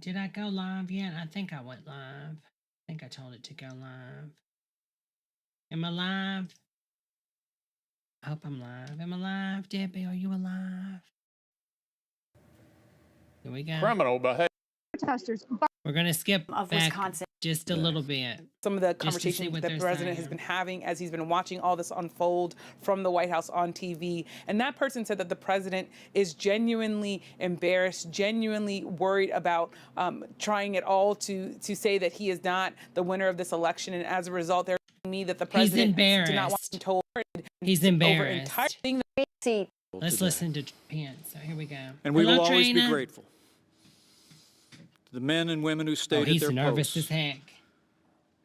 Did I go live yet? I think I went live. I think I told it to go live. Am I live? I hope I'm live. Am I live, Debbie? Are you alive? Here we go. Criminal behavior. Protesters. We're going to skip of back Wisconsin. just a little bit. Some of the Just to see conversations what that they're the president has saying. been having as he's been watching all this unfold from the White House on TV. And that person said that the president is genuinely embarrassed, genuinely worried about trying at all to say that he is not the winner of this election. And as a result, they're telling me that the president did not want him told. He's embarrassed. Let's today. listen to Pence. So here we go. And we Hello, will always Trina. be grateful to the men and women who stayed at He's their nervous posts as heck.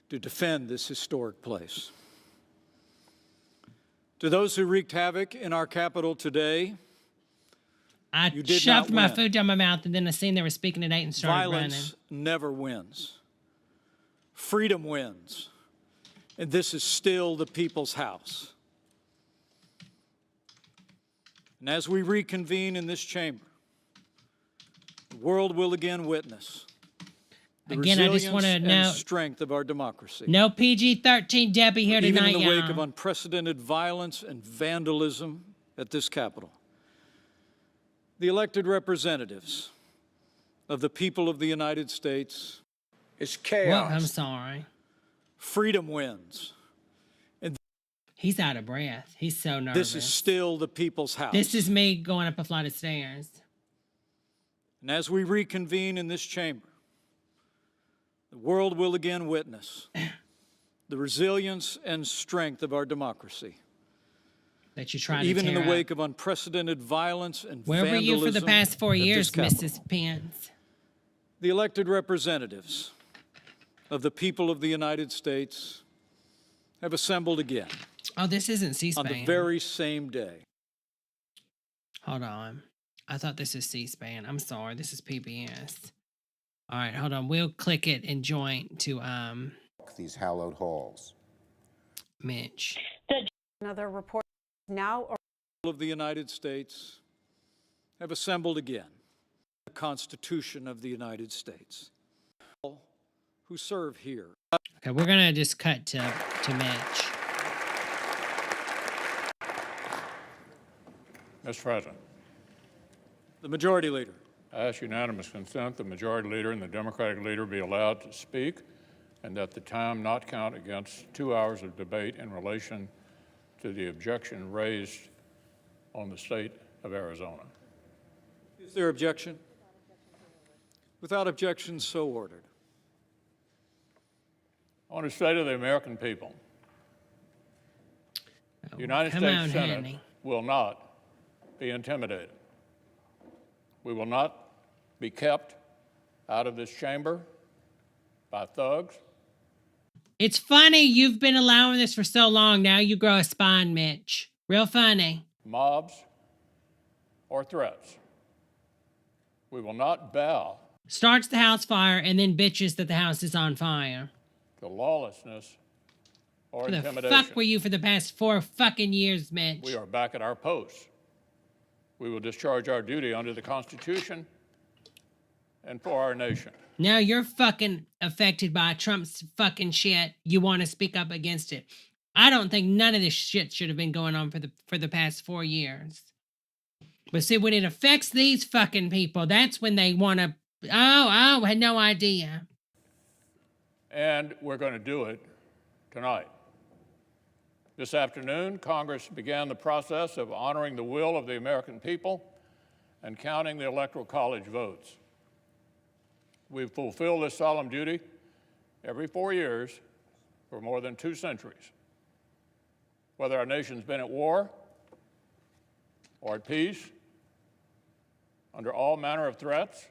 to defend this historic place. To those who wreaked havoc in our capital today, I you did shoved not my win. food down my mouth, and then I seen they were speaking at 8 and started violence never wins. Freedom wins. And this is still the people's house. And as we reconvene in this chamber, the world will again witness the Again, I just resilience wanna and note- strength of our democracy. No PG-13 Debbie here Even tonight, in the wake y'all. of unprecedented violence and vandalism at this Capitol, the elected representatives of the people of the United States, It's Well, chaos. I'm sorry. freedom wins. He's out of breath. He's so nervous. This is still the people's house. This is me going up a flight of stairs. And as we reconvene in this chamber, the world will again witness the resilience and strength of our democracy. That you tried to Even in the tear wake up. of unprecedented violence and Where were vandalism you for the past 4 at this years, Capitol. Mrs. Pence? The elected representatives of the people of the United States have assembled again Oh, this isn't on C-SPAN. the very same day. Hold on. I thought this is C-SPAN. I'm sorry. This is PBS. All right, hold on. We'll click it and join to These hallowed halls. Mitch. Another report now. People of the United States have assembled again. The Constitution of the United States. All who serve here. Okay, we're gonna just cut to Mitch. Mr. President, The Majority Leader. I ask unanimous consent the majority leader and the Democratic leader be allowed to speak, and that the time not count against 2 hours of debate in relation to the objection raised on the state of Arizona. Is there objection? Without objection, so ordered. I want to say to the American people, the United Come States on, Senate honey. will not be intimidated. We will not be kept out of this chamber by thugs. It's funny you've been allowing this for so long. Now you grow a spine, Mitch. Real funny. Mobs, or threats. We will not bow Starts the house fire and then bitches that the house is on fire. to lawlessness or Where the intimidation. fuck were you for the past 4 fucking years, Mitch? We are back at our posts. We will discharge our duty under the Constitution and for our nation. Now you're fucking affected by Trump's fucking shit. You want to speak up against it. I don't think none of this shit should have been going on for the past 4 years. But see, when it affects these fucking people, that's when they want to. I had no idea. And we're going to do it tonight. This afternoon, Congress began the process of honoring the will of the American people and counting the Electoral College votes. We've fulfilled this solemn duty every 4 years for more than 2 centuries. Whether our nation's been at war or at peace, under all manner of threats,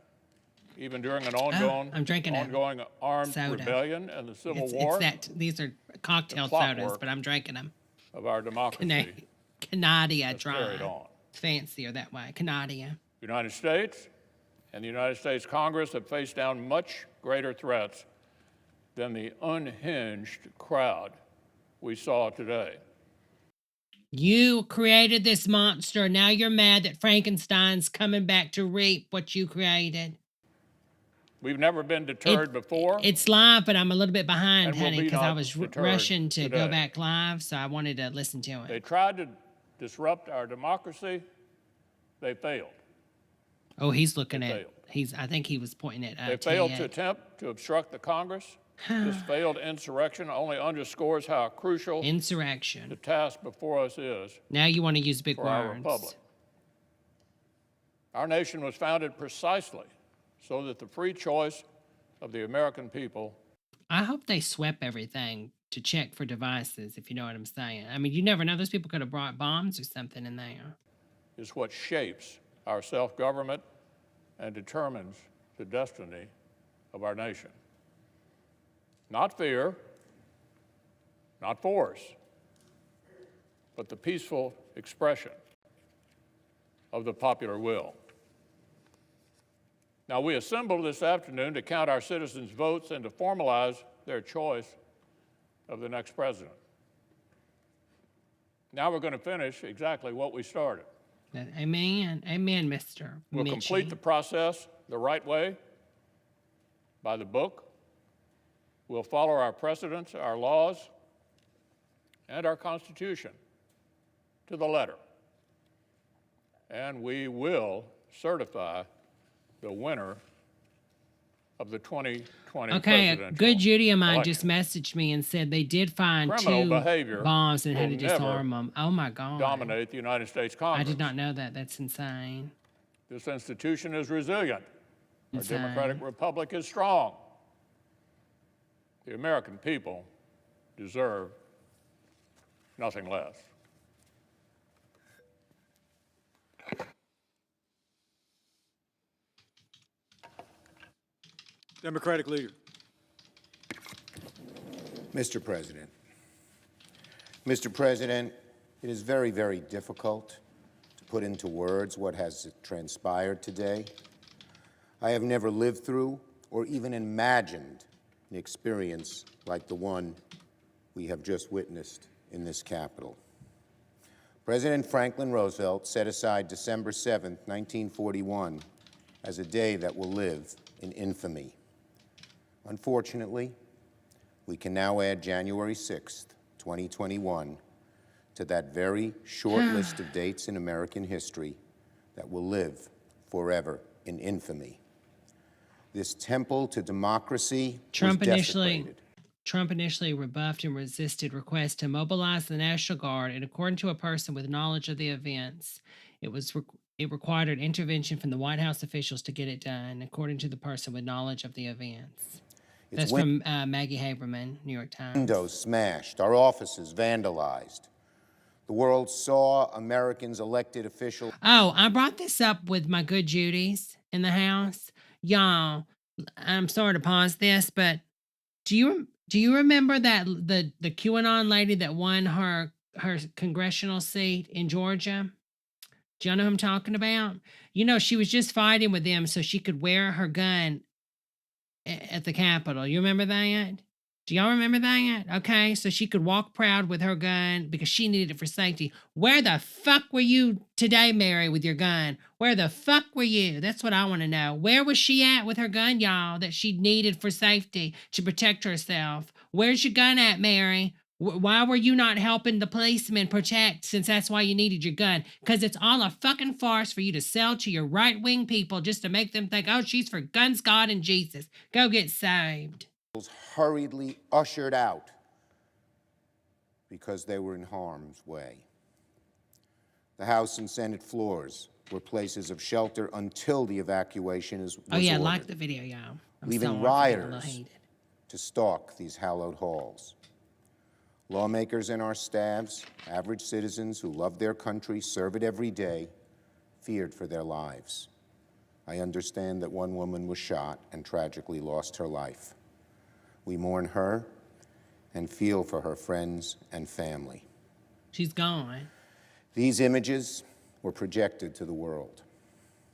even during an ongoing I'm drinking a ongoing armed soda. rebellion and the Civil It's War these are cocktail The clockwork sodas, but I'm drinking them. of our democracy Canadia has dry. carried on. It's fancier that way. Canadia. The United States and the United States Congress have faced down much greater threats than the unhinged crowd we saw today. You created this monster. Now you're mad that Frankenstein's coming back to reap what you created. We've never been deterred before. It's live, but I'm a little bit behind, And will honey, be because I not was deterred rushing to go today. back live, so I wanted to listen to They it. tried to disrupt our democracy. They failed. Oh, he's looking They at. I think he was pointing at. They failed to Ted. attempt to obstruct the Congress. This failed insurrection only underscores how crucial the Insurrection. task before us is Now you want to use big for our words. republic. Our nation was founded precisely so that the free choice of the American people I hope they swept everything to check for devices, if you know what I'm saying. I mean, you never know. Those people could have brought bombs or something in there. is what shapes our self-government and determines the destiny of our nation. Not fear, not force, but the peaceful expression of the popular will. Now, we assembled this afternoon to count our citizens' votes and to formalize their choice of the next president. Now we're going to finish exactly what we started. Amen. Amen, Mr. We'll Mitchie. complete the process the right way, by the book. We'll follow our precedents, our laws, and our Constitution to the letter. And we will certify the winner of the 2020 Okay, a presidential good Judy of mine election. just messaged me and said they did find Criminal 2 behavior bombs and had to will never disarm them. Oh my God. Dominate the United States Congress. I did not know that. That's insane. This institution is resilient. Our Insane. democratic republic is strong. The American people deserve nothing less. Democratic leader. Mr. President. Mr. President, it is very, very difficult to put into words what has transpired today. I have never lived through or even imagined an experience like the one we have just witnessed in this Capitol. President Franklin Roosevelt set aside December 7th, 1941, as a day that will live in infamy. Unfortunately, we can now add January 6th, 2021, to that very short list of dates in American history that will live forever in infamy. This temple to democracy was desecrated. Trump initially rebuffed and resisted requests to mobilize the National Guard, and according to a person with knowledge of the events, it required an intervention from the White House officials to get it done, according to the person with knowledge of the events. That's from Maggie Haberman, New York Times. Windows smashed, our offices vandalized. The world saw Americans' elected officials. Oh, I brought this up with my good Judy's in the house. Y'all, I'm sorry to pause this, but do you remember that the QAnon lady that won her congressional seat in Georgia? Do y'all know who I'm talking about? You know, she was just fighting with them so she could wear her gun at the Capitol. You remember that? Do y'all remember that? Okay, so she could walk proud with her gun because she needed it for safety. Where the fuck were you today, Mary, with your gun? Where the fuck were you? That's what I want to know. Where was she at with her gun, y'all, that she needed for safety to protect herself? Where's your gun at, Mary? Why were you not helping the policemen protect, since that's why you needed your gun? Because it's all a fucking farce for you to sell to your right-wing people just to make them think, oh, she's for guns, God, and Jesus. Go get saved. Hurriedly ushered out because they were in harm's way. The House and Senate floors were places of shelter until the evacuation was I ordered, like the video, y'all. leaving rioters to stalk these hallowed halls. Lawmakers and our staffs, average citizens who love their country, serve it every day, feared for their lives. I understand that one woman was shot and tragically lost her life. We mourn her and feel for her friends and family. She's gone. These images were projected to the world.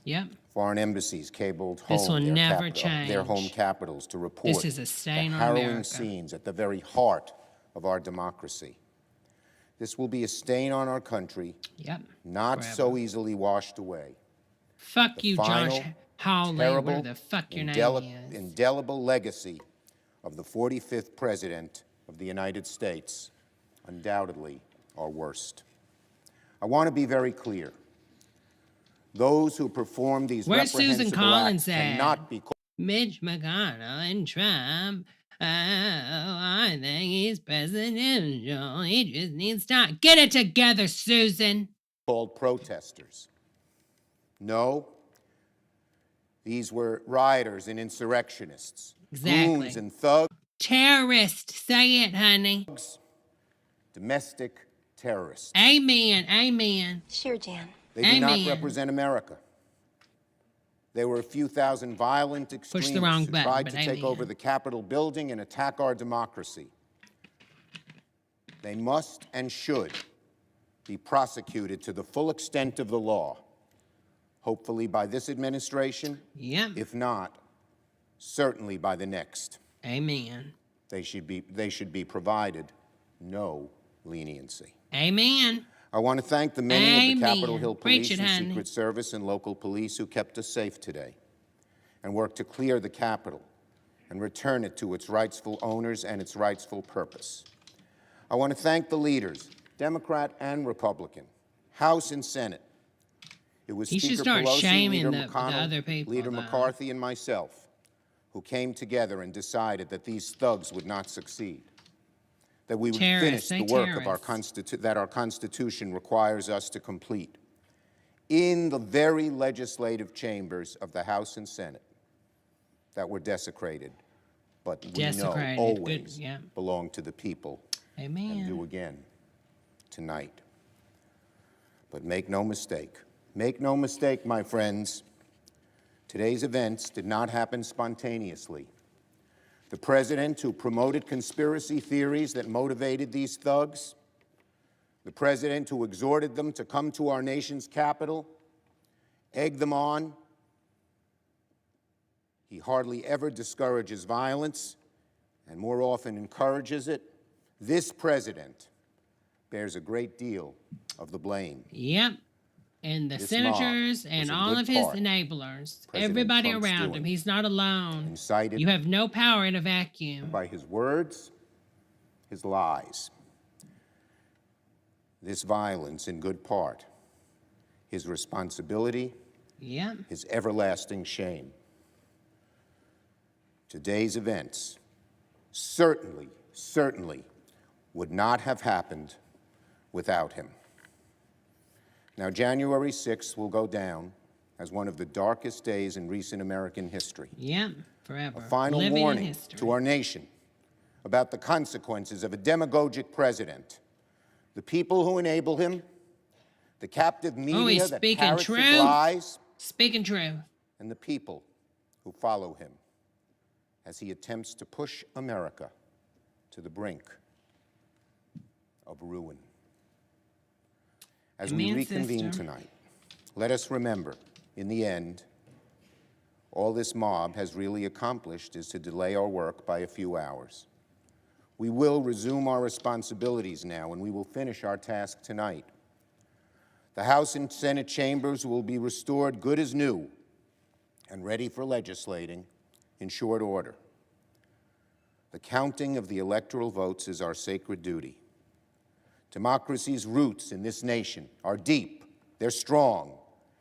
Yep. Foreign embassies cabled This will home never their home change. capitals to report This is a stain the on harrowing America. scenes at the very heart of our democracy. This will be a stain on our country, Yep. not Forever. so easily washed away. Fuck The you, final Josh Hallway, terrible, whatever the fuck your name is. indelible legacy of the 45th President of the United States, undoubtedly our worst. I want to be very clear. Those who perform these Where's Susan reprehensible Collins acts at? cannot be called Mitch McConnell and Trump. Oh, I think he's presidential. He just needs time. Get it together, Susan. protesters. No, these were rioters and insurrectionists, Exactly. goons and thugs, Terrorist. Say it, honey. domestic terrorists. Amen. Amen. Sure, Jan. They do not Amen. represent America. There were a few thousand violent extremists the wrong who button, tried but to take amen. over the Capitol building and attack our democracy. They must and should be prosecuted to the full extent of the law, hopefully by this administration, Yep. if not, certainly by the next. Amen. They should be provided no leniency. Amen. I want to thank the many of the Amen. Capitol Hill Preach Police it, and honey. Secret Service and local police who kept us safe today and worked to clear the Capitol and return it to its rightful owners and its rightful purpose. I want to thank the leaders, Democrat and Republican, House and Senate. It was He should Speaker start Pelosi, shaming Leader the McConnell, other people, Leader though. McCarthy, and myself who came together and decided that these thugs would not succeed, that we would Terrorists, finish the say work of our that our Constitution requires us to complete in the very legislative chambers of the House and Senate that were desecrated, but we know Desecrated. always Good, yeah. belong to the people and Amen. do again tonight. But make no mistake, my friends, today's events did not happen spontaneously. The president who promoted conspiracy theories that motivated these thugs, the president who exhorted them to come to our nation's capital, egged them on. He hardly ever discourages violence and more often encourages it. This president bears a great deal of the blame. Yep. And the This senators mob and was in all good of his part enablers, President everybody Trump's around doing. him, he's not alone. Incited You have no power in a vacuum. by his words, his lies. This violence, in good part, his responsibility, Yep. his everlasting shame. Today's events certainly would not have happened without him. Now, January 6th will go down as one of the darkest days in recent American history. Yep. Forever. A final Living in warning history. to our nation about the consequences of a demagogic president, the people who enable him, the captive media he's that speaking parrots his truth. lies, Speaking truth. and the people who follow him as he attempts to push America to the brink of ruin. As we Amen, reconvene sister. tonight, let us remember, in the end, all this mob has really accomplished is to delay our work by a few hours. We will resume our responsibilities now, and we will finish our task tonight. The House and Senate chambers will be restored good as new and ready for legislating in short order. The counting of the electoral votes is our sacred duty. Democracy's roots in this nation are deep, they're strong,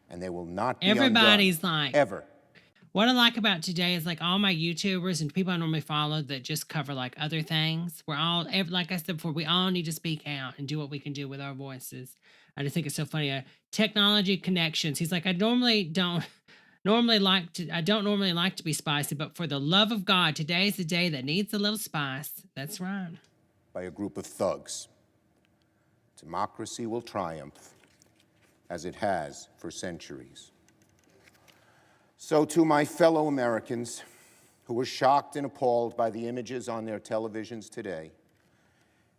and they will not be Everybody's undone, like- ever. What I like about today is like all my YouTubers and people I normally follow that just cover like other things. We're all, like I said before, we all need to speak out and do what we can do with our voices. I just think it's so funny. Technology connections. He's like, I don't normally like to be spicy, but for the love of God, today is the day that needs a little spice. That's right. By a group of thugs. Democracy will triumph, as it has for centuries. So to my fellow Americans who were shocked and appalled by the images on their televisions today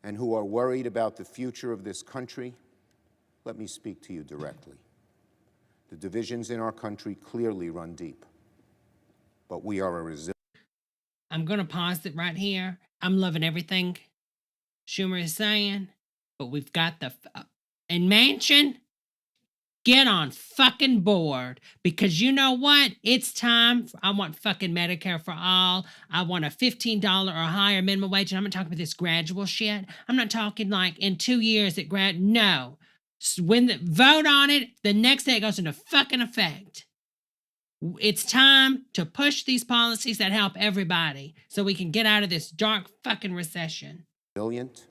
and who are worried about the future of this country, let me speak to you directly. The divisions in our country clearly run deep, but we are a resilient. I'm going to pause it right here. I'm loving everything Schumer is saying, but we've got the in Manchin. Get on fucking board, because you know what? It's time. I want fucking Medicare for all. I want a $15 or higher minimum wage. And I'm not talking about this gradual shit. I'm not talking like in 2 years it no. When the vote on it, the next day it goes into fucking effect. It's time to push these policies that help everybody so we can get out of this dark fucking recession. Brilliant,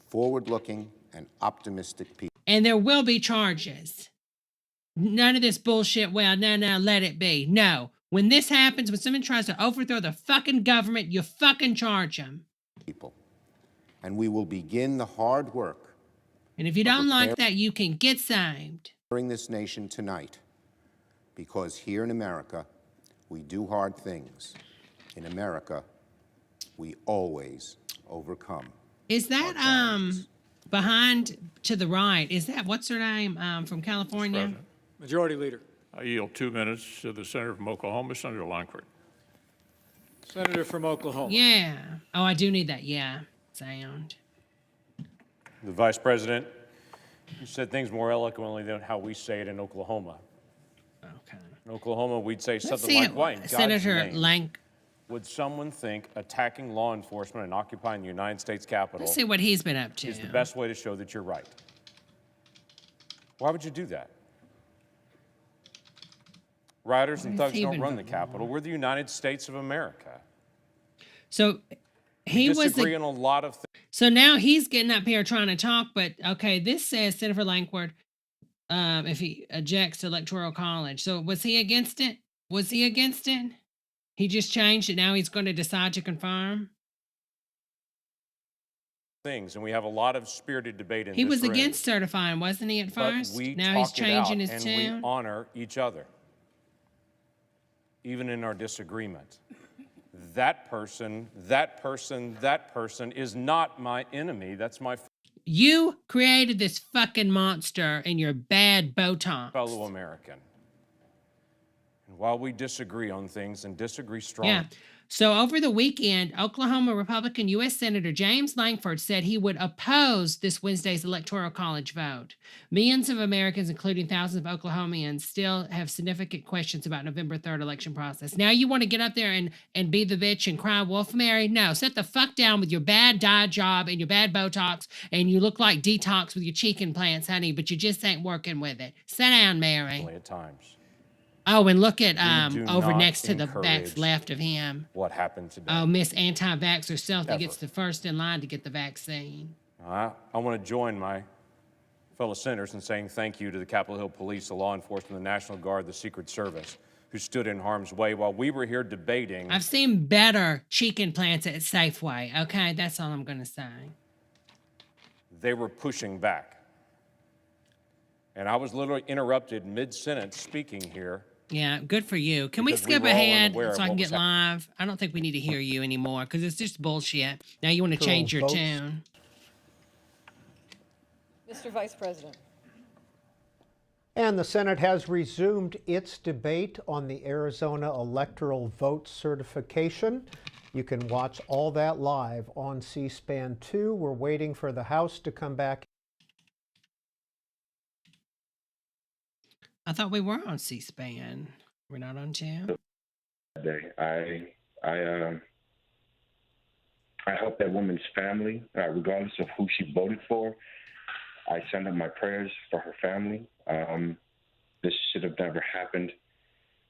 forward-looking, and optimistic people. And there will be charges. None of this bullshit, well, no, let it be. No. When this happens, when someone tries to overthrow the fucking government, you fucking charge them. And we will begin the hard work. And if you don't like that, you can get saved. Bring this nation tonight, because here in America, we do hard things. In America, we always overcome. Is that behind to the right? Is that what's her name from California? Majority Leader. I yield 2 minutes to the senator from Oklahoma, Senator Langford. Senator from Oklahoma. Yeah. Oh, I do need that yeah sound. The Vice President, you said things more eloquently than how we say it in Oklahoma. Okay. In Oklahoma, we'd say Let's something see like, why in God's Senator name would someone think attacking law enforcement and occupying the United States Capitol Let's see what he's been up to. is the best way to show that you're right? Why would you do that? Rioters and thugs don't run the Capitol. We're the United States of America. So he we was disagree on a lot of things. So now he's getting up here trying to talk, but okay, this says Senator Langford, if he objects to Electoral College. So was he against it? Was he against it? He just changed it. Now he's going to decide to confirm. Things, and we have a lot of spirited debate in He this was room. against certifying, wasn't he, at But first? we Now he's talk it out, changing his and tune. we honor each other, even in our disagreement. That person is not my enemy. That's my You created this fucking monster in your bad Botox. fellow American. And while we disagree on things and disagree strongly, Yeah. So over the weekend, Oklahoma Republican U.S. Senator James Langford said he would oppose this Wednesday's Electoral College vote. Millions of Americans, including thousands of Oklahomans, still have significant questions about November 3rd election process. Now you want to get up there and be the bitch and cry wolf, Mary? No, sit the fuck down with your bad dye job and your bad Botox, and you look like detox with your cheek implants, honey, but you just ain't working with it. Sit down, Mary. at times. Oh, and look at We do over not next to the encourage that's left of him. What happened today? Oh, Miss Anti-Vax herself that Ever. gets the first in line to get the vaccine. I want to join my fellow senators in saying thank you to the Capitol Hill Police, the law enforcement, the National Guard, the Secret Service, who stood in harm's way while we were here debating. I've seen better cheek implants at Safeway. Okay, that's all I'm gonna say. They were pushing back. And I was literally interrupted mid-sentence speaking here. Yeah, good for you. Can we Because we skip were all ahead unaware of so I can what get was live? I don't think we need to hear you anymore because it's just bullshit. Now you want to change your tune. Mr. Vice President. And the Senate has resumed its debate on the Arizona electoral vote certification. You can watch all that live on C-SPAN 2. We're waiting for the House to come back. I thought we were on C-SPAN. We're not on 2? I hope that woman's family, regardless of who she voted for, I send up my prayers for her family. This should have never happened.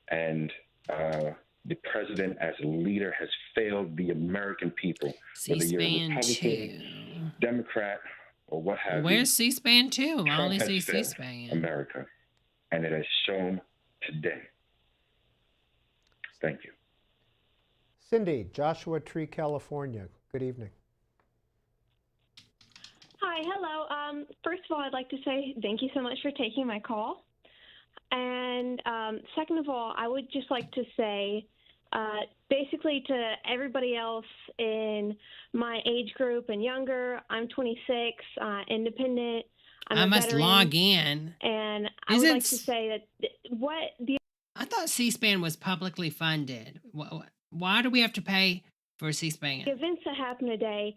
And the president as a leader has failed the American people. Whether you're a C-SPAN Republican, 2. Democrat, or what have you. Where's C-SPAN 2? I Trump only has see failed C-SPAN. America. And it has shown today. Thank you. Cindy, Joshua Tree, California. Good evening. Hi, hello. First of all, I'd like to say thank you so much for taking my call. And second of all, I would just like to say basically to everybody else in my age group and younger, I'm 26, independent. I must log in. And I would like to say that I thought C-SPAN was publicly funded. Why do we have to pay for C-SPAN? the events that happened today,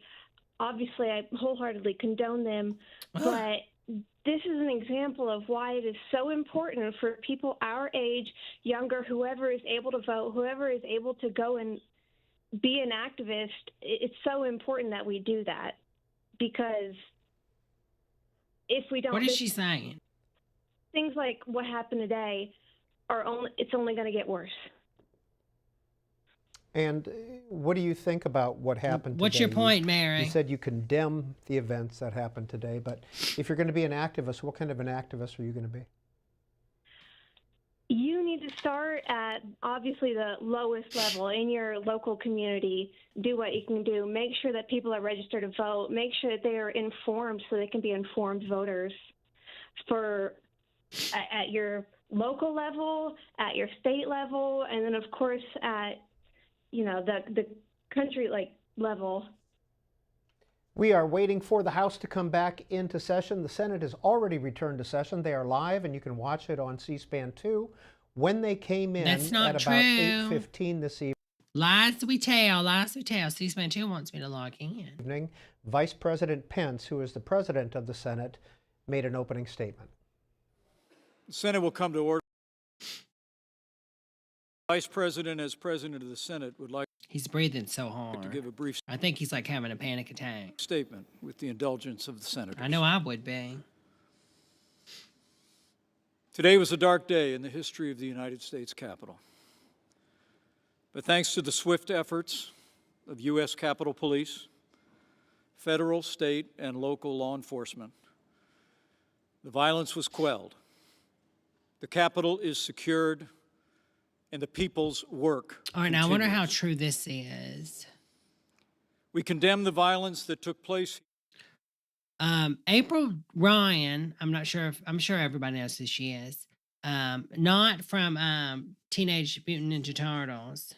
obviously I wholeheartedly condone them, but this is an example of why it is so important for people our age, younger, whoever is able to vote, whoever is able to go and be an activist. It's so important that we do that, because if we don't, What is she saying? things like what happened today it's only going to get worse. And what do you think about what happened What's today? your point, Mary? You said you condemn the events that happened today, but if you're going to be an activist, what kind of an activist are you going to be? You need to start at obviously the lowest level in your local community. Do what you can do. Make sure that people are registered to vote. Make sure that they are informed so they can be informed voters at your local level, at your state level, and then of course at the country level. We are waiting for the House to come back into session. The Senate has already returned to session. They are live, and you can watch it on C-SPAN 2. When they came in That's not at true. about 8:15 this Lies we tell, lies we tell. C-SPAN 2 wants me to log in. evening, Vice President Pence, who is the president of the Senate, made an opening statement. The Senate will come to order. Vice President, as President of the Senate, would like He's breathing so hard. to give a brief I think he's like having a panic attack. statement with the indulgence of the senators. I know I would be. Today was a dark day in the history of the United States Capitol. But thanks to the swift efforts of U.S. Capitol Police, federal, state, and local law enforcement, the violence was quelled. The Capitol is secured, and the people's work All right, now I wonder how continues. true this is. We condemn the violence that took place. April Ryan, I'm sure everybody knows who she is. Not from Teenage Mutant Ninja Turtles.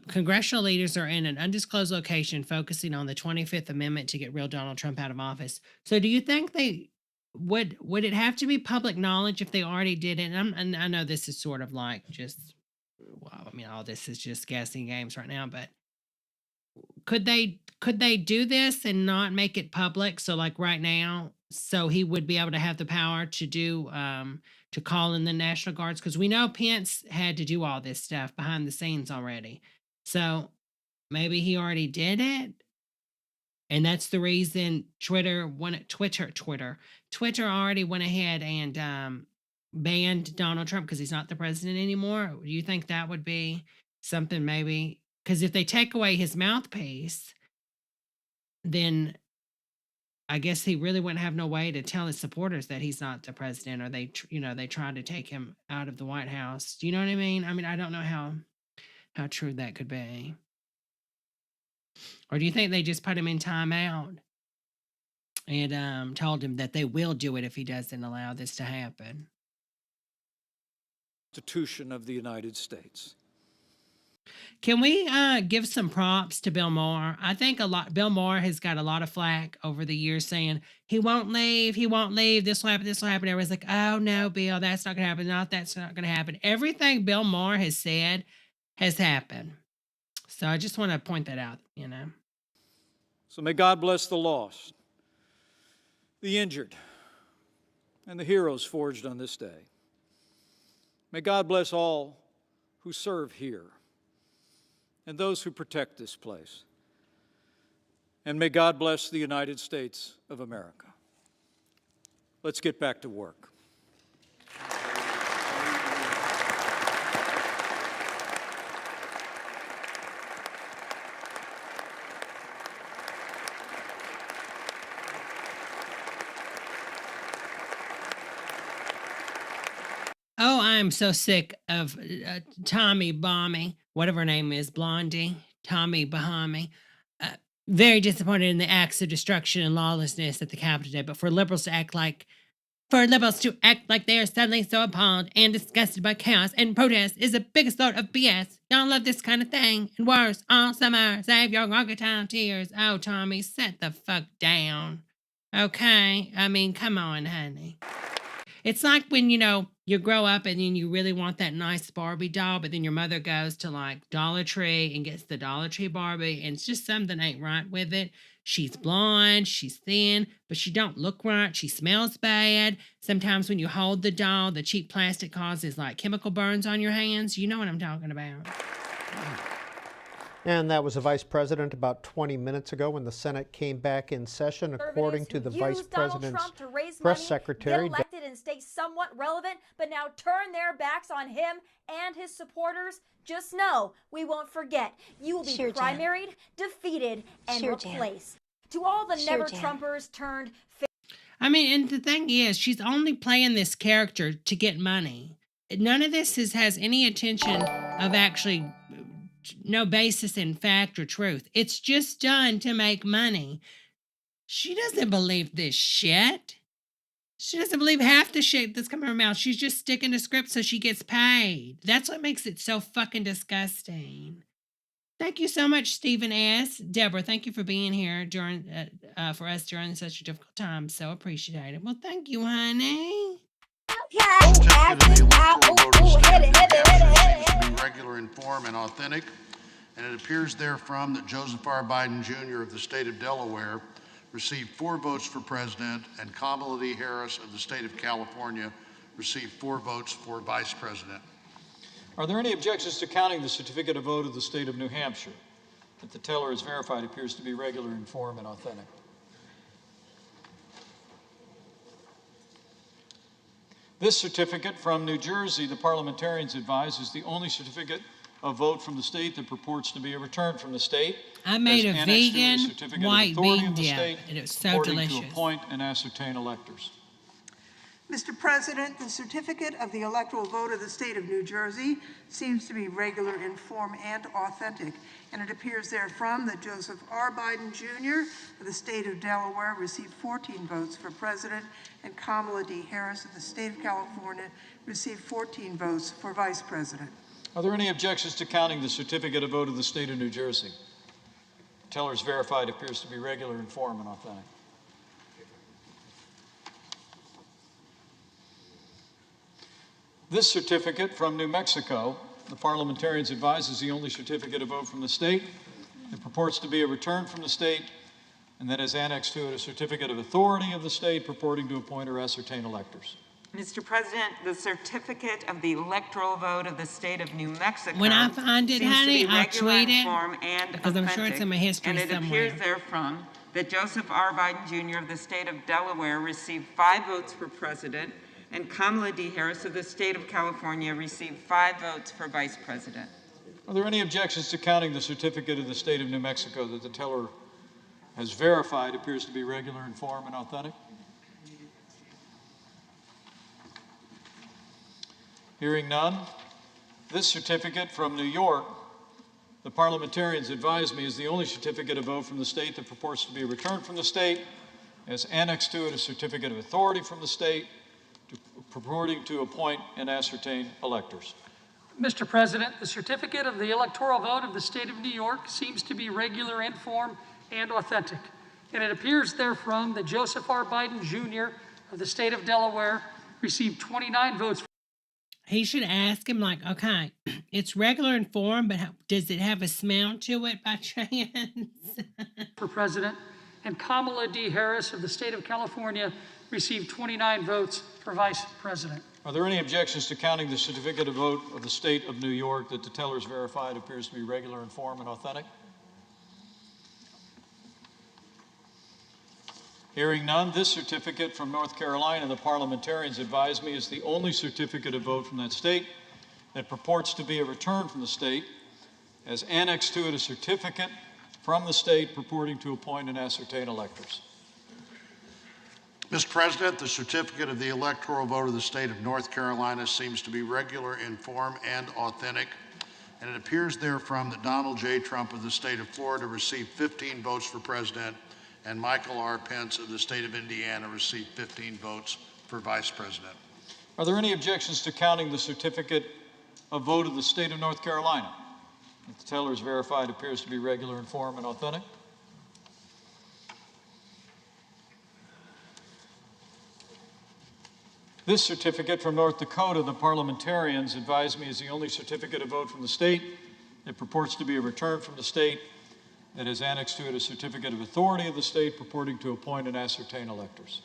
Congressional leaders are in an undisclosed location focusing on the 25th Amendment to get real Donald Trump out of office. So do you think they would it have to be public knowledge if they already did it? And I know this is sort of like just, well, I mean, all this is just guessing games right now, but could they do this and not make it public? So like right now, so he would be able to have the power to do to call in the National Guards, because we know Pence had to do all this stuff behind the scenes already. So maybe he already did it, and that's the reason Twitter already went ahead and banned Donald Trump because he's not the president anymore. Do you think that would be something maybe? Because if they take away his mouthpiece, then I guess he really wouldn't have no way to tell his supporters that he's not the president, or they tried to take him out of the White House. Do you know what I mean? I mean, I don't know how true that could be. Or do you think they just put him in timeout and told him that they will do it if he doesn't allow this to happen? Constitution of the United States. Can we give some props to Bill Maher? I think Bill Maher has got a lot of flack over the years saying he won't leave, this will happen, Everyone's like, oh no, Bill, that's not gonna happen, that's not gonna happen. Everything Bill Maher has said has happened. So I just want to point that out, So may God bless the lost, the injured, and the heroes forged on this day. May God bless all who serve here and those who protect this place. And may God bless the United States of America. Let's get back to work. Oh, I'm so sick of Tommy Bahami, whatever her name is, Blondie, Tommy Bahami. Very disappointed in the acts of destruction and lawlessness at the Capitol today, but for liberals to act like they are suddenly so appalled and disgusted by chaos and protest is the biggest load of BS. Y'all love this kind of thing. And worse, all summer, save your crocodile tears. Oh, Tommy, set the fuck down. Okay? I mean, come on, honey. It's like when, you grow up and then you really want that nice Barbie doll, but then your mother goes to like Dollar Tree and gets the Dollar Tree Barbie, and it's just something ain't right with it. She's blonde, she's thin, but she don't look right. She smells bad. Sometimes when you hold the doll, the cheap plastic causes like chemical burns on your hands. You know what I'm talking about. And that was the Vice President about 20 minutes ago when the Senate came back in session, according to the Vice President's press secretary. Get elected and stay somewhat relevant, but now turn their backs on him and his supporters. Just know, we won't forget. You will be primaried, defeated, and replaced. To all the never-Trumpers turned... I mean, and the thing is, she's only playing this character to get money. None of this has any intention of actually... no basis in fact or truth. It's just done to make money. She doesn't believe this shit. She doesn't believe half the shit that's coming from her mouth. She's just sticking to script so she gets paid. That's what makes it so fucking disgusting. Thank you so much, Stephen S. Deborah, thank you for being here during for us during such a difficult time. So appreciate it. Well, thank you, honey. Regular in form and authentic, and it appears therefrom that Joseph R. Biden Jr. of the state of Delaware received 4 votes for president, and Kamala D. Harris of the state of California received 4 votes for vice president. Are there any objections to counting the certificate of vote of the state of New Hampshire that the teller is verified appears to be regular in form and authentic? This certificate from New Jersey, the parliamentarians advise, is the only certificate of vote from the state that purports to be a return from the state. I made a vegan white bean dip, and it was so delicious. To appoint and ascertain electors. Mr. President, the certificate of the electoral vote of the state of New Jersey seems to be regular in form and authentic, and it appears therefrom that Joseph R. Biden Jr. of the state of Delaware received 14 votes for president, and Kamala D. Harris of the state of California received 14 votes for vice president. Are there any objections to counting the certificate of vote of the state of New Jersey? Teller's verified appears to be regular in form and authentic. This certificate from New Mexico, the parliamentarians advise, is the only certificate of vote from the state. It purports to be a return from the state, and that is annexed to it a certificate of authority of the state purporting to appoint or ascertain electors. Mr. President, the certificate of the electoral vote of the state of New Mexico. When I find it, honey, I'll tweet it, because I'm sure it's in my history and it somewhere. appears therefrom that Joseph R. Biden Jr. of the state of Delaware received 5 votes for president, and Kamala D. Harris of the state of California received 5 votes for vice president. Are there any objections to counting the certificate of the state of New Mexico that the teller has verified appears to be regular in form and authentic? Hearing none, this certificate from New York, the parliamentarians advise me, is the only certificate of vote from the state that purports to be a return from the state, as annexed to it a certificate of authority from the state, purporting to appoint and ascertain electors. Mr. President, the certificate of the electoral vote of the state of New York seems to be regular in form and authentic, and it appears therefrom that Joseph R. Biden Jr. of the state of Delaware received 29 votes. He should ask him, like, okay, it's regular in form, but does it have a smell to it by chance? For president, and Kamala D. Harris of the state of California received 29 votes for vice president. Are there any objections to counting the certificate of vote of the state of New York that the teller is verified appears to be regular in form and authentic? Hearing none, this certificate from North Carolina, the parliamentarians advise me, is the only certificate of vote from that state that purports to be a return from the state, as annexed to it a certificate from the state purporting to appoint and ascertain electors. Mr. President, the certificate of the electoral vote of the state of North Carolina seems to be regular in form and authentic, and it appears therefrom that Donald J. Trump of the state of Florida received 15 votes for president, and Michael R. Pence of the state of Indiana received 15 votes for vice president. Are there any objections to counting the certificate of vote of the state of North Carolina? If the teller is verified, appears to be regular in form and authentic. This certificate from North Dakota, the parliamentarians advise me, is the only certificate of vote from the state. It purports to be a return from the state, It has annexed to it a certificate of authority of the state purporting to appoint and ascertain electors.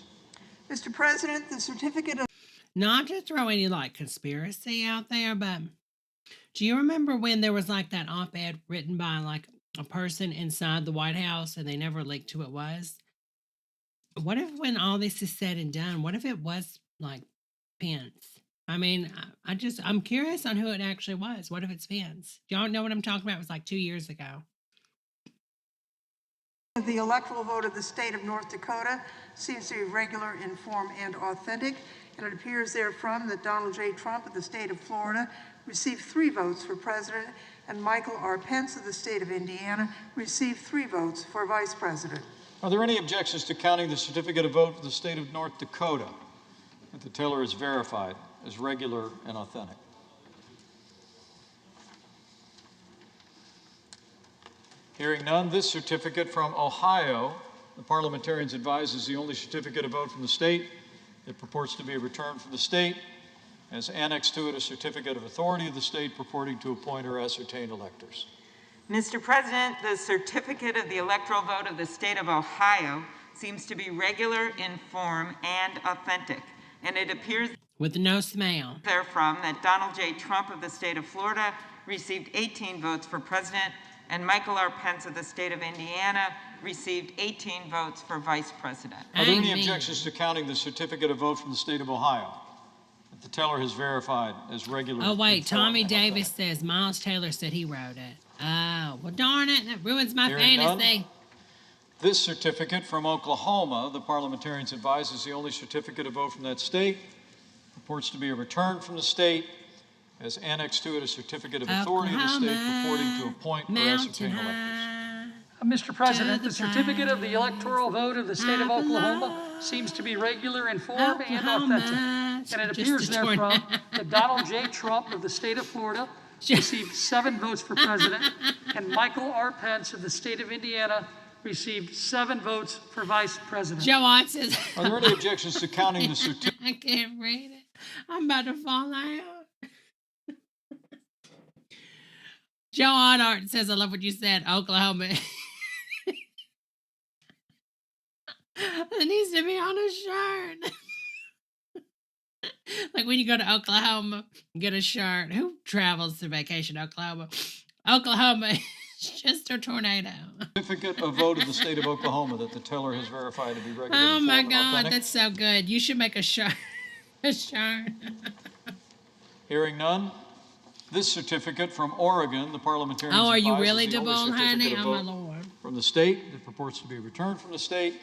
Mr. President, the certificate of Not to throw any like conspiracy out there, but do you remember when there was like that op-ed written by like a person inside the White House and they never leaked who it was? What if when all this is said and done, what if it was like Pence? I mean, I'm curious on who it actually was. What if it's Pence? Y'all know what I'm talking about? It was like 2 years ago. the electoral vote of the state of North Dakota seems to be regular, in form, and authentic, and it appears therefrom that Donald J. Trump of the state of Florida received 3 votes for president, and Michael R. Pence of the state of Indiana received 3 votes for vice president. Are there any objections to counting the certificate of vote for the state of North Dakota that the teller is verified as regular and authentic? Hearing none, this certificate from Ohio, the parliamentarians advise, is the only certificate of vote from the state. It purports to be a return from the state, as annexed to it a certificate of authority of the state purporting to appoint or ascertain electors. Mr. President, the certificate of the electoral vote of the state of Ohio seems to be regular in form and authentic, and it appears with no smell therefrom that Donald J. Trump of the state of Florida received 18 votes for president, and Michael R. Pence of the state of Indiana received 18 votes for vice president. Are there any objections to counting the certificate of vote from the state of Ohio that the teller has verified as regular? Oh, wait, Tommy Davis says Miles Taylor said he wrote it. Oh, well, darn it, that ruins my fantasy. This certificate from Oklahoma, the parliamentarians advise, is the only certificate of vote from that state. Purports to be a return from the state, as annexed to it a certificate of authority of the state purporting to appoint or ascertain electors. Mr. President, the certificate of the electoral vote of the state of Oklahoma seems to be regular in form and authentic, and it appears therefrom that Donald J. Trump of the state of Florida received 7 votes for president, and Michael R. Pence of the state of Indiana received 7 votes for vice president. Joe Ott says, are there any objections to counting the certificate? I can't read it. I'm about to fall out. Joe Oddart says, I love what you said, Oklahoma. It needs to be on a shirt. Like when you go to Oklahoma, get a shirt. Who travels to vacation to Oklahoma? Oklahoma is just a tornado. Certificate of vote of the state of Oklahoma that the teller has verified to be regular. Oh my God, that's so good. You should make a shirt. A shirt. Hearing none, this certificate from Oregon, the parliamentarians are you advise, really is the only double, honey? certificate of Oh my vote Lord. from the state that purports to be returned from the state,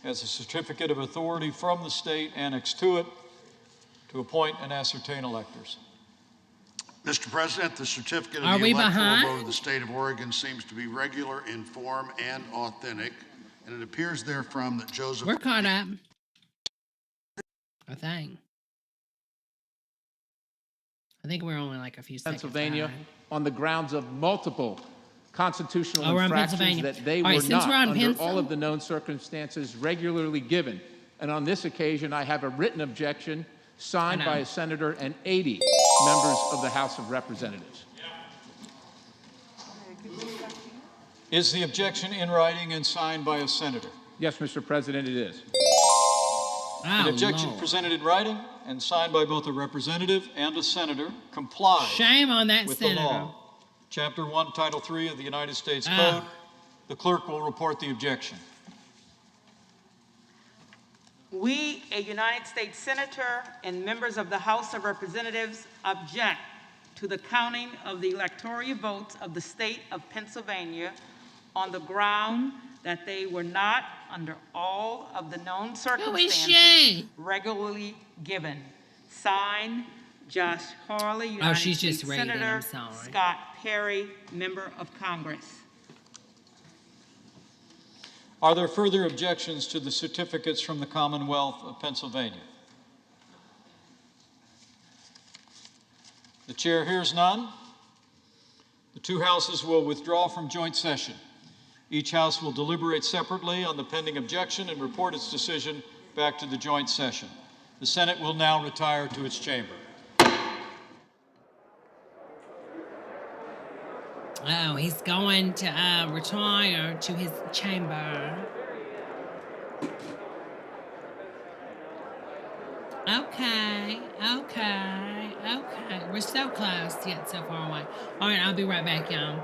as a certificate of authority from the state annexed to it to appoint and ascertain electors. Mr. President, the certificate of the electoral vote of the state of Oregon seems to be regular in form and authentic, and it appears therefrom that Joseph... We're caught up. I think we're only like a few seconds Pennsylvania behind. on the grounds of multiple constitutional infractions that they all were right, not, under pencil? All of the known circumstances, regularly given. And on this occasion, I have a written objection signed by a senator and 80 members of the House of Representatives. Is the objection in writing and signed by a senator? Yes, Mr. President, it is. An objection presented in writing and signed by both a representative and a senator complies. Shame on that with senator. the law. Chapter 1, Title 3 of the United States Code. The clerk will report the objection. We, a United States Senator and members of the House of Representatives, object to the counting of the electoral votes of the state of Pennsylvania on the ground that they were not, under all of the known circumstances, regularly given. Signed, Josh Hawley, United States Senator, Scott Perry, Member of Congress. Are there further objections to the certificates from the Commonwealth of Pennsylvania? The chair hears none. The 2 houses will withdraw from joint session. Each house will deliberate separately on the pending objection and report its decision back to the joint session. The Senate will now retire to its chamber. Oh, he's going to retire to his chamber. Okay. We're so close, yet so far away. All right, I'll be right back, y'all.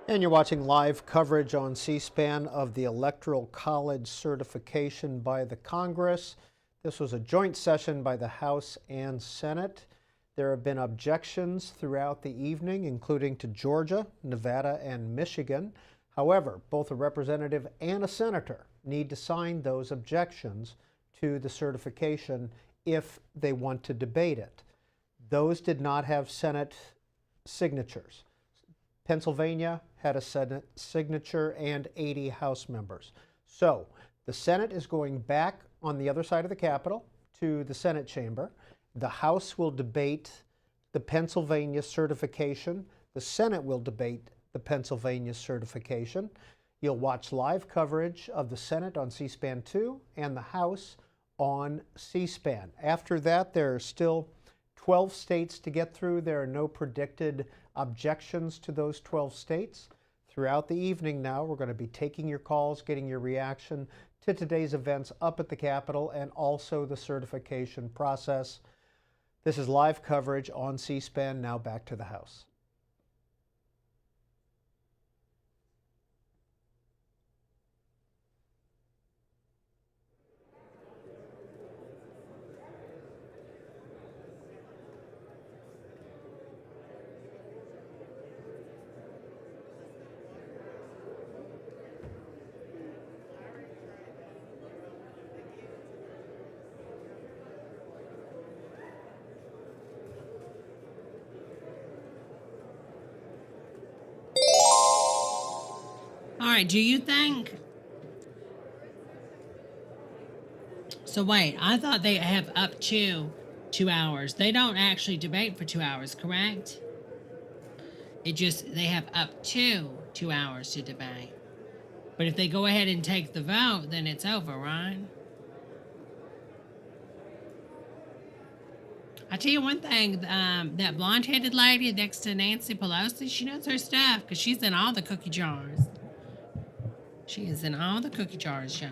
And you're watching live coverage on C-SPAN of the Electoral College certification by the Congress. This was a joint session by the House and Senate. There have been objections throughout the evening, including to Georgia, Nevada, and Michigan. However, both a representative and a senator need to sign those objections to the certification if they want to debate it. Those did not have Senate signatures. Pennsylvania had a Senate signature and 80 House members. So the Senate is going back on the other side of the Capitol to the Senate chamber. The House will debate the Pennsylvania certification. The Senate will debate the Pennsylvania certification. You'll watch live coverage of the Senate on C-SPAN 2 and the House on C-SPAN. After that, there are still 12 states to get through. There are no predicted objections to those 12 states. Throughout the evening now, we're going to be taking your calls, getting your reaction to today's events up at the Capitol and also the certification process. This is live coverage on C-SPAN. Now back to the House. All right, do you think? So wait, I thought they have up to 2 hours. They don't actually debate for 2 hours, correct? They have up to 2 hours to debate. But if they go ahead and take the vote, then it's over, right? I tell you one thing, that blonde-headed lady next to Nancy Pelosi, she knows her stuff because she's in all the cookie jars. She is in all the cookie jars, y'all.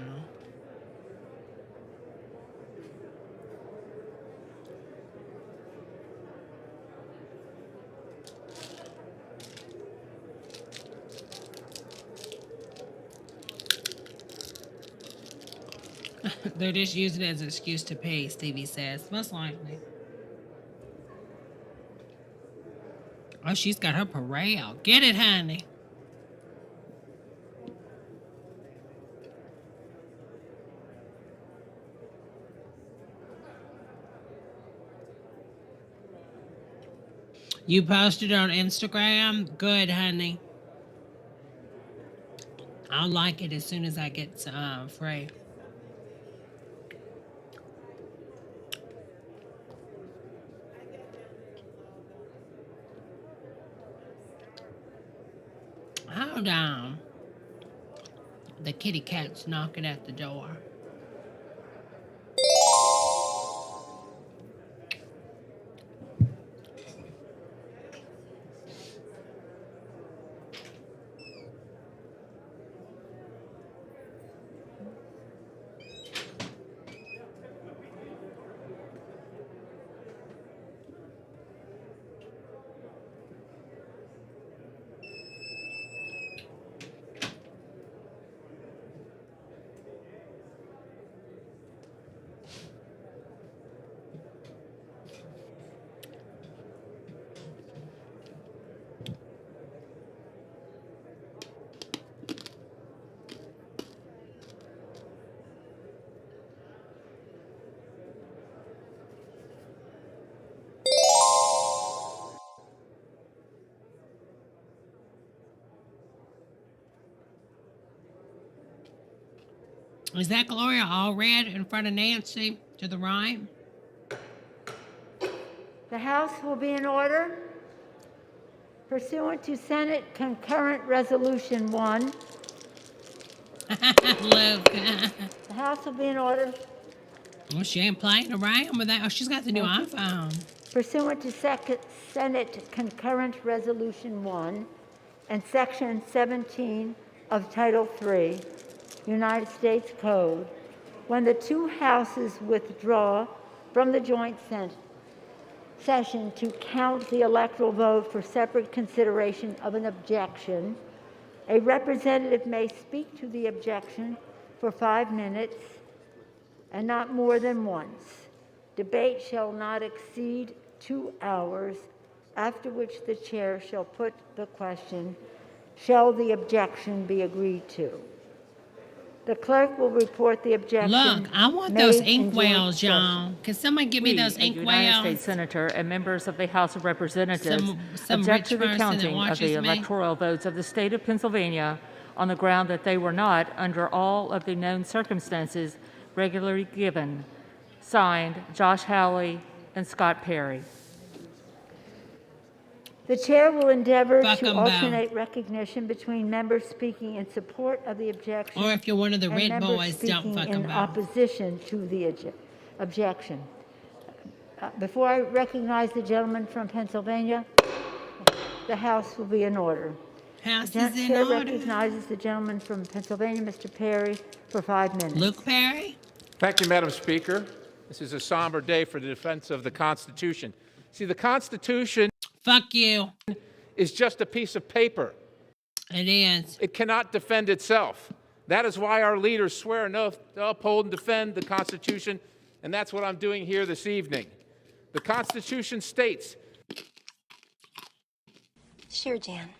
They're just using it as an excuse to pay, Stevie says. Most likely. Oh, she's got her parade. Get it, honey. You posted on Instagram? Good, honey. I'll like it as soon as I get free. Hold on. The kitty cat's knocking at the door. Is that Gloria all red in front of Nancy to the right? The House will be in order. Pursuant to Senate Concurrent Resolution 1. Luke. The House will be in order. Well, she ain't playing around with that. Oh, she's got the new iPhone. Pursuant to Senate Concurrent Resolution 1 and Section 17 of Title III, United States Code, when the two houses withdraw from the joint session to count the electoral vote for separate consideration of an objection, a representative may speak to the objection for 5 minutes and not more than once. Debate shall not exceed 2 hours, after which the chair shall put the question, shall the objection be agreed to? The clerk will report the objection. Look, I want those inkwells, y'all. Can someone give me those inkwells? United States Senator and members of the House of Representatives object to the counting of the electoral votes of the state of Pennsylvania on the ground that they were not, under all of the known circumstances, regularly given. Signed, Josh Hawley and Scott Perry. The chair will endeavor to alternate recognition between members speaking in support of the objection, or if you're one of the red boys, don't fuck in opposition to the objection. Before I recognize the gentleman from Pennsylvania, the House will be in order. House The is in chair order. recognizes the gentleman from Pennsylvania, Mr. Perry, for 5 minutes. Luke Perry. Thank you, Madam Speaker. This is a somber day for the defense of the Constitution. See, the Constitution Fuck you. is just a piece of paper. It is. It cannot defend itself. That is why our leaders swear an oath to uphold and defend the Constitution, and that's what I'm doing here this evening. The Constitution states, Sure, Jan.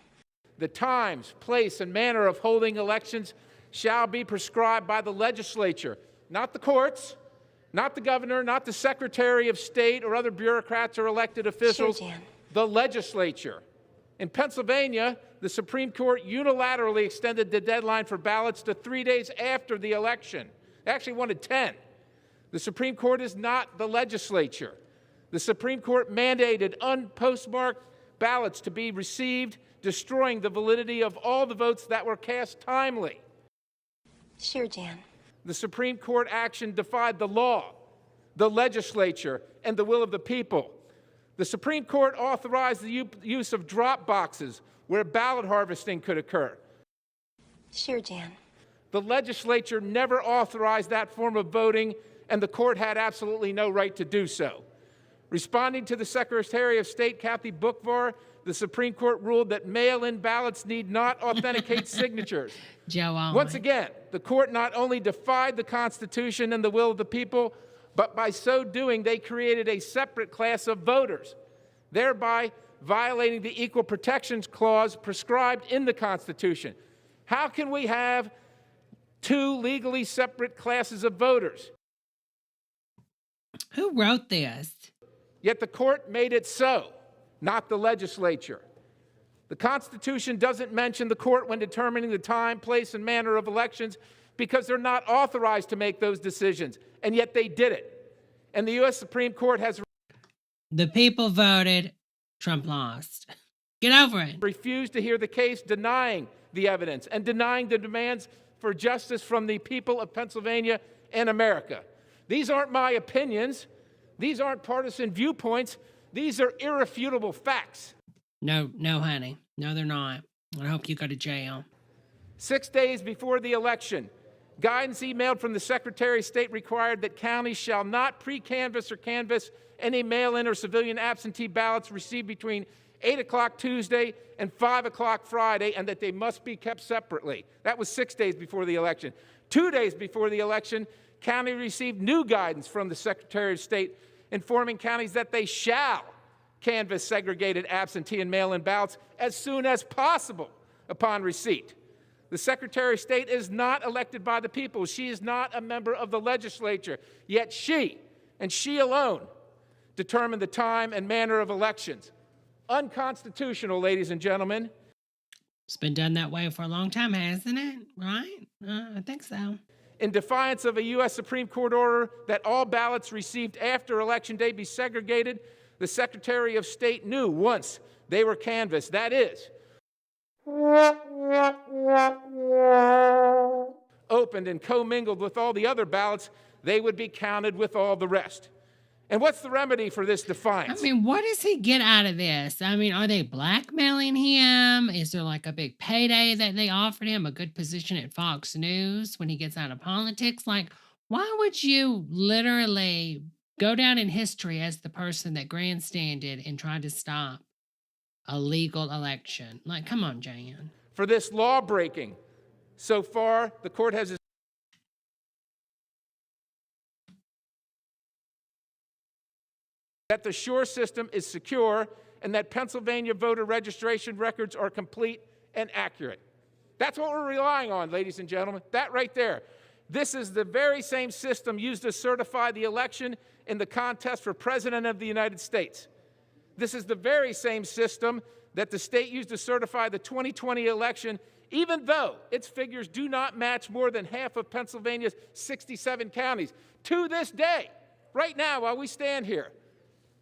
the times, place, and manner of holding elections shall be prescribed by the legislature, not the courts, not the governor, not the Secretary of State or other bureaucrats or elected officials, Sure, Jan. the legislature. In Pennsylvania, the Supreme Court unilaterally extended the deadline for ballots to 3 days after the election. They actually wanted 10. The Supreme Court is not the legislature. The Supreme Court mandated unpostmarked ballots to be received, destroying the validity of all the votes that were cast timely. Sure, Jan. The Supreme Court action defied the law, the legislature, and the will of the people. The Supreme Court authorized the use of drop boxes where ballot harvesting could occur. Sure, Jan. The legislature never authorized that form of voting, and the court had absolutely no right to do so. Responding to the Secretary of State, Kathy Boockvar, the Supreme Court ruled that mail-in ballots need not authenticate signatures. Joe Allen. Once again, the court not only defied the Constitution and the will of the people, but by so doing, they created a separate class of voters, thereby violating the Equal Protections Clause prescribed in the Constitution. How can we have two legally separate classes of voters? Who wrote this? Yet the court made it so, not the legislature. The Constitution doesn't mention the court when determining the time, place, and manner of elections because they're not authorized to make those decisions, and yet they did it. And the U.S. Supreme Court has The people voted. Trump lost. Get over it. refused to hear the case, denying the evidence and denying the demands for justice from the people of Pennsylvania and America. These aren't my opinions. These aren't partisan viewpoints. These are irrefutable facts. No, honey. No, they're not. I hope you go to jail. 6 days before the election, guidance emailed from the Secretary of State required that counties shall not pre-canvass or canvass any mail-in or civilian absentee ballots received between 8 o'clock Tuesday and 5 o'clock Friday, and that they must be kept separately. That was 6 days before the election. 2 days before the election, county received new guidance from the Secretary of State informing counties that they shall canvass segregated absentee and mail-in ballots as soon as possible upon receipt. The Secretary of State is not elected by the people. She is not a member of the legislature. Yet she, and she alone, determine the time and manner of elections. Unconstitutional, ladies and gentlemen. It's been done that way for a long time, hasn't it? Right? I think so. In defiance of a U.S. Supreme Court order that all ballots received after Election Day be segregated, the Secretary of State knew once they were canvassed, that is, opened and commingled with all the other ballots, they would be counted with all the rest. And what's the remedy for this defiance? I mean, what does he get out of this? I mean, are they blackmailing him? Is there like a big payday that they offered him, a good position at Fox News when he gets out of politics? Like, why would you literally go down in history as the person that grandstanded and tried to stop a legal election? Like, come on, Jan. For this law breaking, so far, the court has that the Sure system is secure and that Pennsylvania voter registration records are complete and accurate. That's what we're relying on, ladies and gentlemen. That right there. This is the very same system used to certify the election in the contest for President of the United States. This is the very same system that the state used to certify the 2020 election, even though its figures do not match more than half of Pennsylvania's 67 counties. To this day, right now, while we stand here,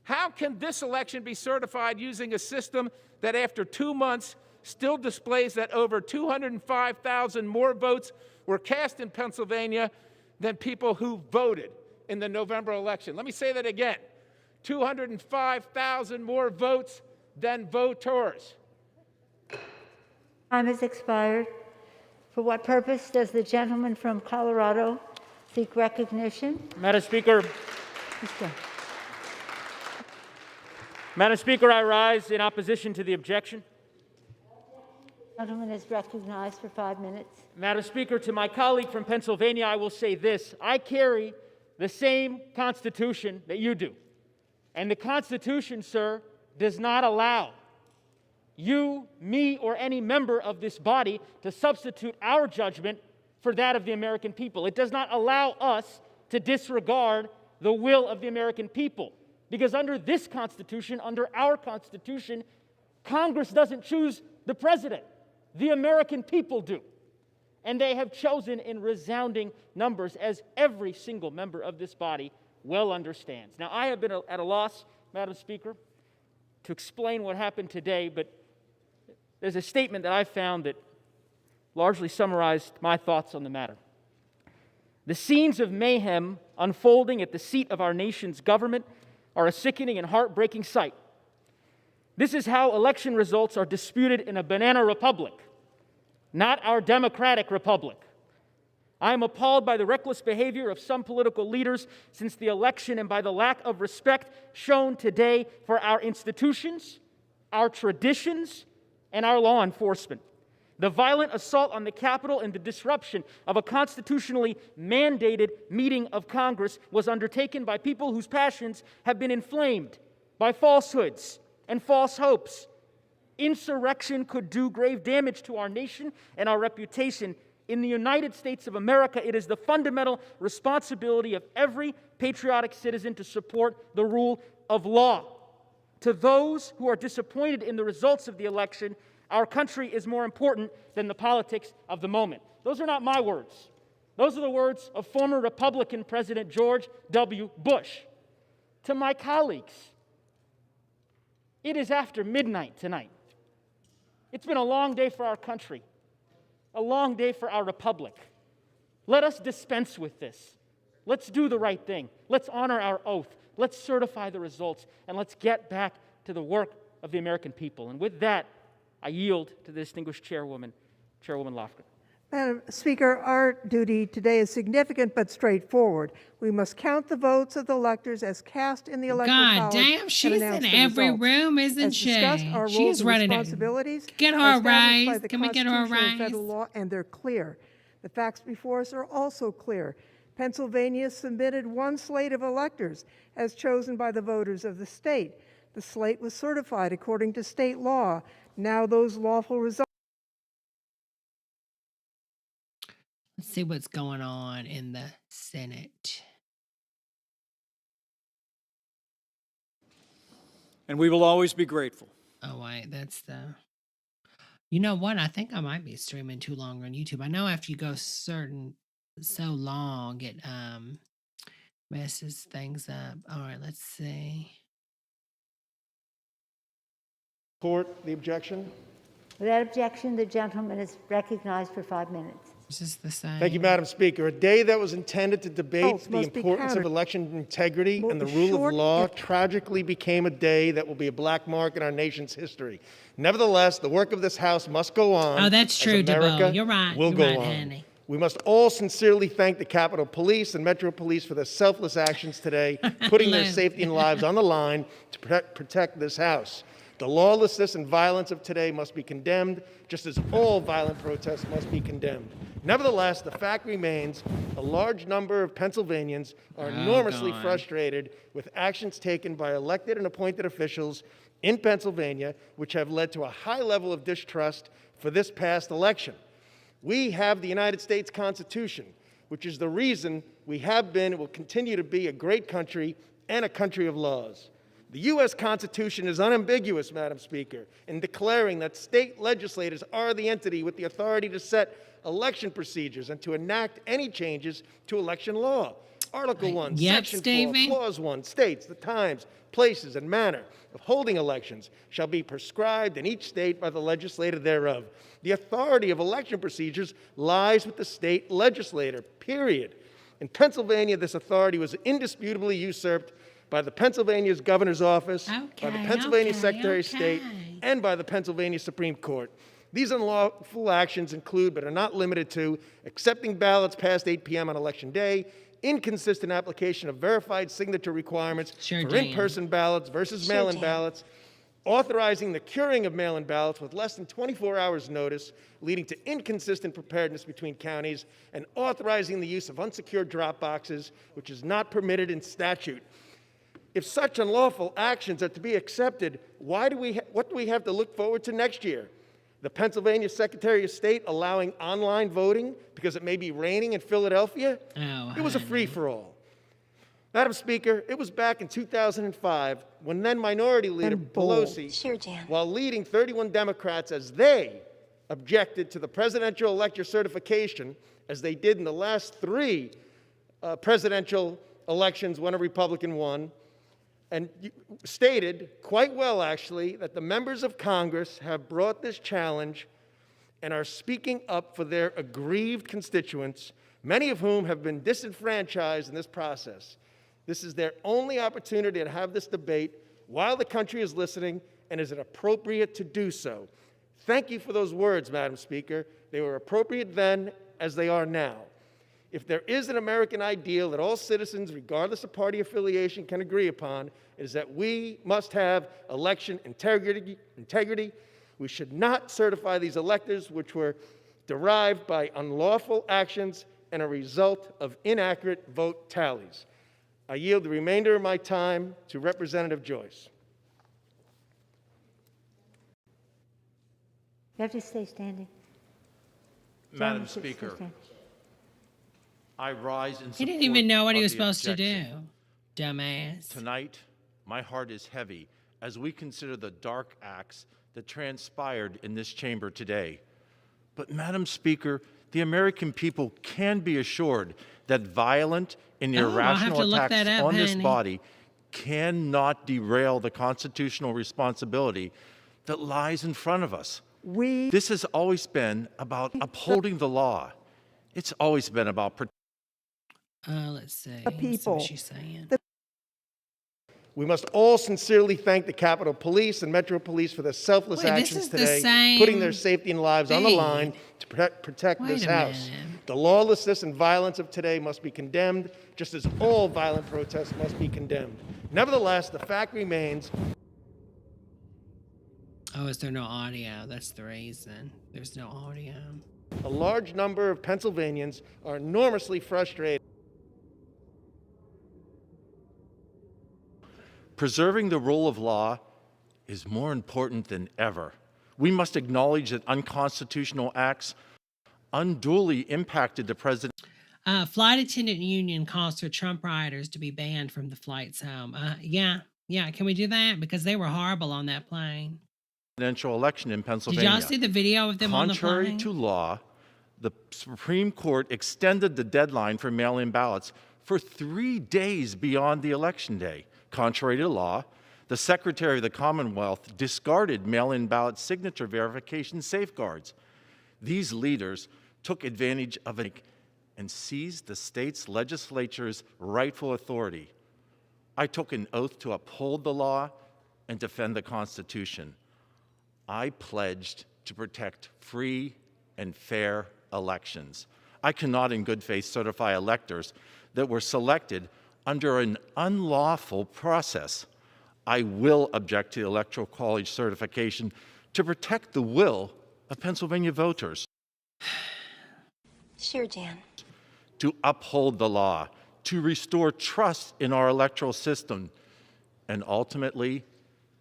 how can this election be certified using a system that after 2 months still displays that over 205,000 more votes were cast in Pennsylvania than people who voted in the November election? Let me say that again. 205,000 more votes than voters. Time has expired. For what purpose does the gentleman from Colorado seek recognition? Madam Speaker. Madam Speaker, I rise in opposition to the objection. The gentleman is recognized for 5 minutes. Madam Speaker, to my colleague from Pennsylvania, I will say this. I carry the same Constitution that you do. And the Constitution, sir, does not allow you, me, or any member of this body to substitute our judgment for that of the American people. It does not allow us to disregard the will of the American people. Because under this Constitution, under our Constitution, Congress doesn't choose the president. The American people do. And they have chosen in resounding numbers, as every single member of this body well understands. Now, I have been at a loss, Madam Speaker, to explain what happened today, but there's a statement that I found that largely summarized my thoughts on the matter. The scenes of mayhem unfolding at the seat of our nation's government are a sickening and heartbreaking sight. This is how election results are disputed in a banana republic, not our democratic republic. I am appalled by the reckless behavior of some political leaders since the election and by the lack of respect shown today for our institutions, our traditions, and our law enforcement. The violent assault on the Capitol and the disruption of a constitutionally mandated meeting of Congress was undertaken by people whose passions have been inflamed by falsehoods and false hopes. Insurrection could do grave damage to our nation and our reputation. In the United States of America, it is the fundamental responsibility of every patriotic citizen to support the rule of law. To those who are disappointed in the results of the election, our country is more important than the politics of the moment. Those are not my words. Those are the words of former Republican President George W. Bush. To my colleagues, it is after midnight tonight. It's been a long day for our country. a long day for our republic. Let us dispense with this. Let's do the right thing. Let's honor our oath. Let's certify the results, and let's get back to the work of the American people. And with that, I yield to the distinguished Chairwoman Lofgren. Madam Speaker, our duty today is significant but straightforward. We must count the votes of the electors as cast in the electoral college. God damn, she's in every room, isn't she? Our She's roles and running responsibilities it. Get her a rise. Can we get her a rise? Federal law, and they're clear. The facts before us are also clear. Pennsylvania submitted one slate of electors as chosen by the voters of the state. The slate was certified according to state law. Now those lawful results. Let's see what's going on in the Senate. And we will always be grateful. Oh, wait, that's the... You know what? I think I might be streaming too long on YouTube. I know after you go so long, it messes things up. All right, let's see. Court, the objection. Without objection, the gentleman is recognized for 5 minutes. Is this the same? Thank you, Madam Speaker. A day that was intended to debate the importance of election integrity and the rule of law tragically became a day that will be a black mark in our nation's history. Nevertheless, the work of this House must go on. Oh, that's true, Debo. You're right. Will You're go right, on. Hanny. We must all sincerely thank the Capitol Police and Metro Police for their selfless actions today, putting their safety and lives on the line to protect this House. The lawlessness and violence of today must be condemned, just as all violent protests must be condemned. Nevertheless, the fact remains a large number of Pennsylvanians are enormously frustrated with actions taken by elected and appointed officials in Pennsylvania, which have led to a high level of distrust for this past election. We have the United States Constitution, which is the reason we have been and will continue to be a great country and a country of laws. The U.S. Constitution is unambiguous, Madam Speaker, in declaring that state legislators are the entity with the authority to set election procedures and to enact any changes to election law. Article 1, Section 4, Clause 1 states the times, places, and manner of holding elections shall be prescribed in each state by the legislator thereof. The authority of election procedures lies with the state legislator, period. In Pennsylvania, this authority was indisputably usurped by the Pennsylvania's governor's office, by the Pennsylvania Secretary of State, and by the Pennsylvania Supreme Court. These unlawful actions include, but are not limited to, accepting ballots past 8 p.m. on Election Day, inconsistent application of verified signature requirements for in-person ballots versus mail-in ballots, authorizing the curing of mail-in ballots with less than 24 hours' notice, leading to inconsistent preparedness between counties, and authorizing the use of unsecured drop boxes, which is not permitted in statute. If such unlawful actions are to be accepted, what do we have to look forward to next year? The Pennsylvania Secretary of State allowing online voting because it may be raining in Philadelphia? It was a free-for-all. Madam Speaker, it was back in 2005 when then Minority Leader Pelosi, while leading 31 Democrats as they objected to the presidential elector certification, as they did in the last 3 presidential elections when a Republican won, and stated, quite well actually, that the members of Congress have brought this challenge and are speaking up for their aggrieved constituents, many of whom have been disenfranchised in this process. This is their only opportunity to have this debate while the country is listening, and is it appropriate to do so? Thank you for those words, Madam Speaker. They were appropriate then as they are now. If there is an American ideal that all citizens, regardless of party affiliation, can agree upon, it is that we must have election integrity. We should not certify these electors which were derived by unlawful actions and a result of inaccurate vote tallies. I yield the remainder of my time to Representative Joyce. You have to stay standing. Madam Speaker, I rise in support. He didn't even know what he was supposed to do, objection. dumbass. Tonight, my heart is heavy as we consider the dark acts that transpired in this chamber today. But, Madam Speaker, the American people can be assured that violent and irrational attacks on this body cannot derail the constitutional responsibility that lies in front of us. This has always been about upholding the law. It's always been about let's see. Let's see what she's saying. We must all sincerely thank the Capitol Police and Metro Police for their selfless actions today, putting their safety and lives on the line to protect this House. The lawlessness and violence of today must be condemned, just as all violent protests must be condemned. Nevertheless, the fact remains. Oh, is there no audio? That's the reason. There's no audio. A large number of Pennsylvanians are enormously frustrated. Preserving the rule of law is more important than ever. We must acknowledge that unconstitutional acts unduly impacted the president. Flight attendant union calls for Trump rioters to be banned from the flights home. Yeah. Can we do that? Because they were horrible on that plane. Presidential election in Pennsylvania. Did y'all see the video of them on the plane? Contrary to law, the Supreme Court extended the deadline for mail-in ballots for 3 days beyond the election day. Contrary to law, the Secretary of the Commonwealth discarded mail-in ballot signature verification safeguards. These leaders took advantage of it and seized the state's legislature's rightful authority. I took an oath to uphold the law and defend the Constitution. I pledged to protect free and fair elections. I cannot in good faith certify electors that were selected under an unlawful process. I will object to Electoral College certification to protect the will of Pennsylvania voters. Sure, Jan. To uphold the law, to restore trust in our electoral system, and ultimately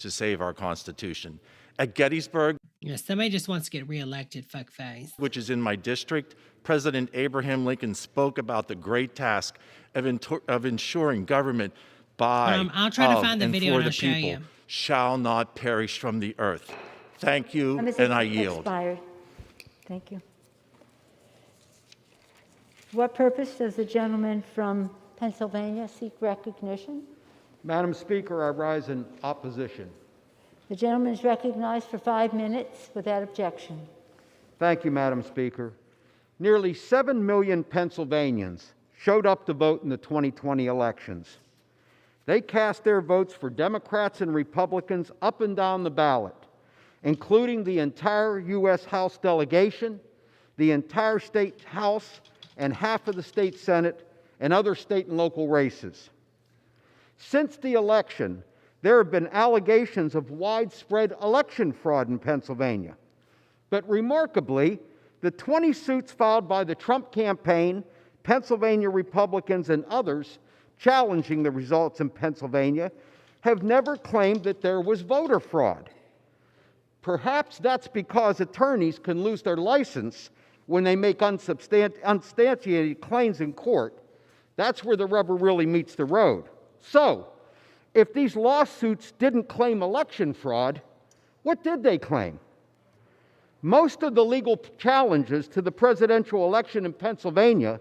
to save our Constitution. At Gettysburg, somebody just wants to get reelected, fuckface. Which is in my district, President Abraham Lincoln spoke about the great task of ensuring government by, I'll try to find the and video for and the I'll show people you. shall not perish from the earth. Thank you, and I yield. Expired. Thank you. What purpose does the gentleman from Pennsylvania seek recognition? Madam Speaker, I rise in opposition. The gentleman is recognized for 5 minutes without objection. Thank you, Madam Speaker. Nearly 7 million Pennsylvanians showed up to vote in the 2020 elections. They cast their votes for Democrats and Republicans up and down the ballot, including the entire U.S. House delegation, the entire state House, and half of the state Senate, and other state and local races. Since the election, there have been allegations of widespread election fraud in Pennsylvania. But remarkably, the 20 suits filed by the Trump campaign, Pennsylvania Republicans, and others challenging the results in Pennsylvania have never claimed that there was voter fraud. Perhaps that's because attorneys can lose their license when they make unsubstantiated claims in court. That's where the rubber really meets the road. So, if these lawsuits didn't claim election fraud, what did they claim? Most of the legal challenges to the presidential election in Pennsylvania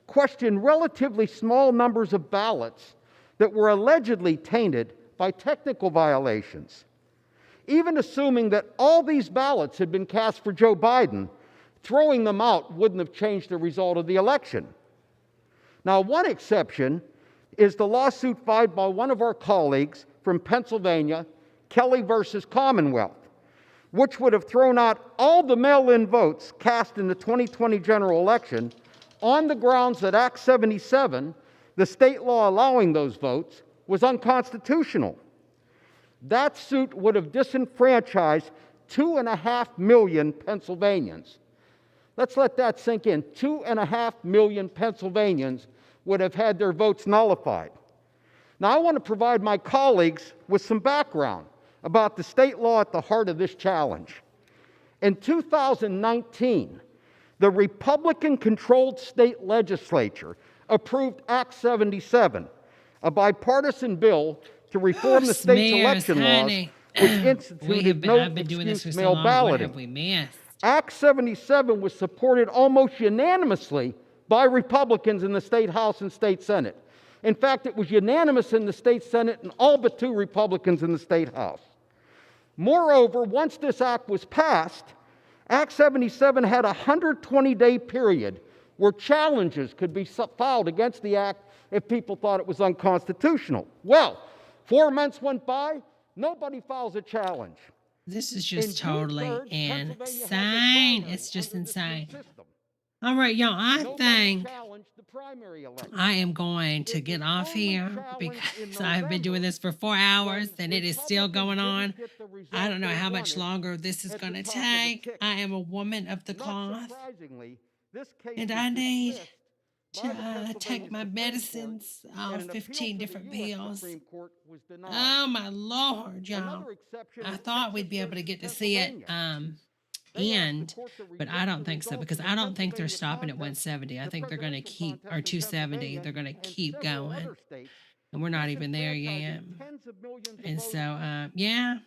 question relatively small numbers of ballots that were allegedly tainted by technical violations. Even assuming that all these ballots had been cast for Joe Biden, throwing them out wouldn't have changed the result of the election. Now, one exception is the lawsuit filed by one of our colleagues from Pennsylvania, Kelly versus Commonwealth, which would have thrown out all the mail-in votes cast in the 2020 general election on the grounds that Act 77, the state law allowing those votes, was unconstitutional. That suit would have disenfranchised 2.5 million Pennsylvanians. Let's let that sink in. 2.5 million Pennsylvanians would have had their votes nullified. Now, I want to provide my colleagues with some background about the state law at the heart of this challenge. In 2019, the Republican-controlled state legislature approved Act 77, a bipartisan bill to reform the state's election laws, which instituted no-excuse mail balloting. Act 77 was supported almost unanimously by Republicans in the state House and state Senate. In fact, it was unanimous in the state Senate and all but 2 Republicans in the state House. Moreover, once this act was passed, Act 77 had a 120-day period where challenges could be filed against the act if people thought it was unconstitutional. Well, 4 months went by, nobody files a challenge. This is just totally insane. It's just insane. All right, y'all, I think I am going to get off here because I've been doing this for 4 hours and it is still going on. I don't know how much longer this is going to take. I am a woman of the cloth and I need to take my medicines, all 15 different pills. Oh, my Lord, y'all. I thought we'd be able to get to see it end, but I don't think so, because I don't think they're stopping at 170. I think they're going to keep, or 270, they're going to keep going. And we're not even there yet. And so, yeah.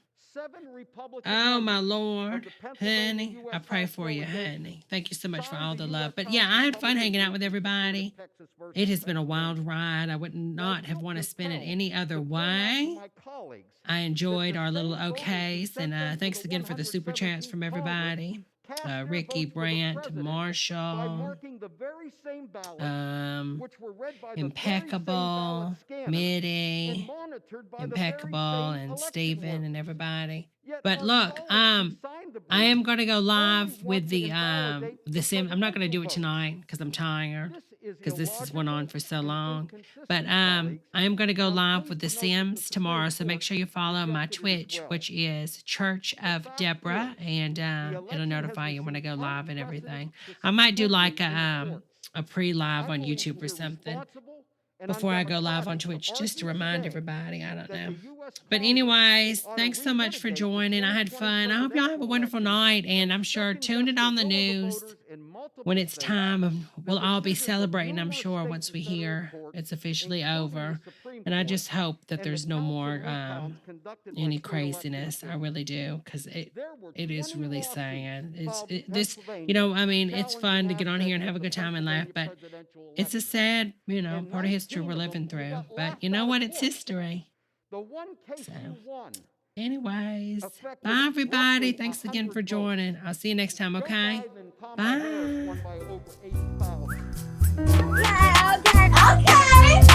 Oh, my Lord, honey, I pray for you, honey. Thank you so much for all the love. But yeah, I had fun hanging out with everybody. It has been a wild ride. I would not have wanted to spend it any other way. I enjoyed our little okays, and thanks again for the super chats from everybody. Ricky, Brandt, Marshall, Impeccable, Mitty, Impeccable, and Stephen, and everybody. But look, I am going to go live with the Sim. I'm not going to do it tonight because I'm tired, because this has went on for so long. But I am going to go live with the Sims tomorrow, so make sure you follow my Twitch, which is Church of Debra, and it'll notify you when I go live and everything. I might do like a pre-live on YouTube or something before I go live on Twitch, just to remind everybody. I don't know. But anyways, thanks so much for joining. I had fun. I hope y'all have a wonderful night, and I'm sure tune it on the news when it's time. We'll all be celebrating, I'm sure, once we hear it's officially over. And I just hope that there's no more any craziness. I really do, because it is really sad. This, you know, I mean, it's fun to get on here and have a good time and laugh, but it's a sad, you know, part of history we're living through. But you know what? It's history. So, anyways, bye, everybody. Thanks again for joining. I'll see you next time, okay? Bye. Okay.